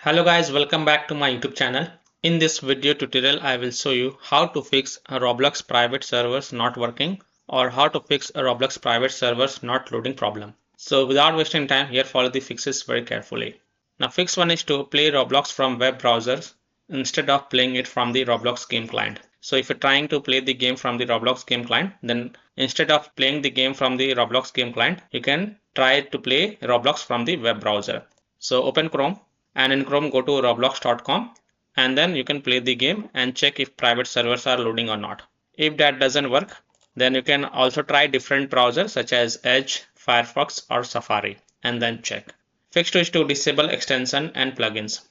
Hello guys, welcome back to my YouTube channel. In this video tutorial, I will show you how to fix a Roblox private servers not working or how to fix a Roblox private servers not loading problem. So without wasting time, here follow the fixes very carefully. Now fix one is to play Roblox from web browsers instead of playing it from the Roblox game client. So if you're trying to play the game from the Roblox game client, then instead of playing the game from the Roblox game client, you can try to play Roblox from the web browser. So open Chrome. And in Chrome go to roblox.com and then you can play the game and check if private servers are loading or not. If that doesn't work, then you can also try different browsers such as Edge, Firefox or Safari and then check. Fix is to disable extension and plugins.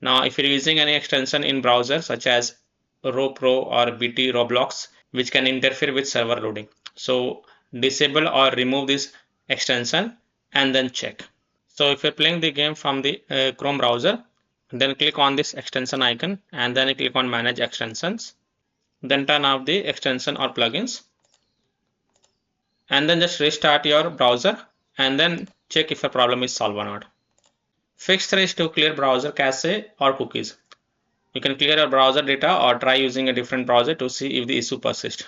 Now if you're using any extension in browser such as RoPro or BTRoblox which can interfere with server loading. So disable or remove this extension and then check. So if you're playing the game from the Chrome browser, then click on this extension icon and then you click on manage extensions. Then turn off the extension or plugins. And then just restart your browser and then check if a problem is solved or not. Fix 3 is to clear browser cache or cookies. You can clear your browser data or try using a different browser to see if the issue persists.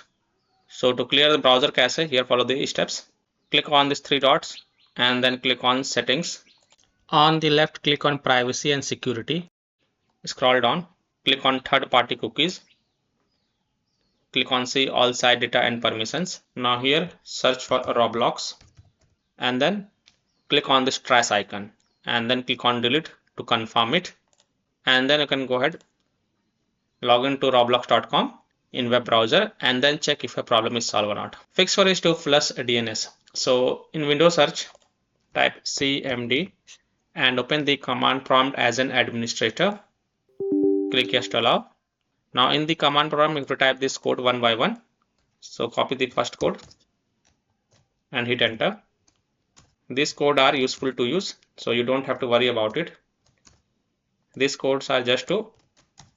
So to clear the browser cache, here follow the steps. Click on these 3 dots and then click on settings. On the left, click on privacy and security. Scroll down, click on third-party cookies. Click on see all site data and permissions. Now here search for Roblox and then click on this trash icon and then click on delete to confirm it. And then you can go ahead, log into roblox.com in web browser and then check if a problem is solved or not. Fix for is to flushdns. So in Windows search, type cmd and open the command prompt as an administrator. Click yes to allow. Now in the command prompt, you have to type this code one by one. So copy the first code and hit enter. These codes are useful to use, so you don't have to worry about it. These codes are just to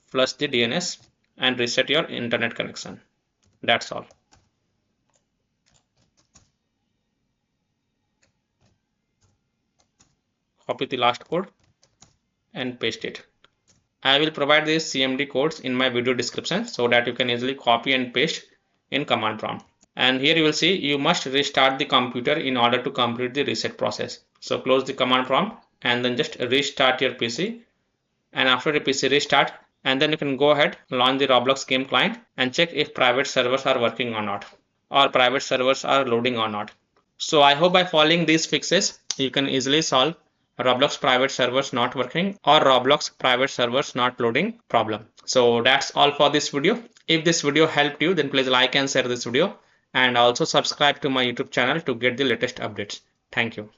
flush the DNS and reset your internet connection. That's all. Copy the last code and paste it. I will provide these CMD codes in my video description so that you can easily copy and paste in command prompt. And here you will see you must restart the computer in order to complete the reset process. So close the command prompt and then just restart your PC. And after the PC restart, and then you can go ahead, launch the Roblox game client and check if private servers are working or not, or private servers are loading or not. So I hope by following these fixes, you can easily solve Roblox private servers not working or Roblox private servers not loading problem. So that's all for this video. If this video helped you, then please like and share this video and also subscribe to my YouTube channel to get the latest updates. Thank you.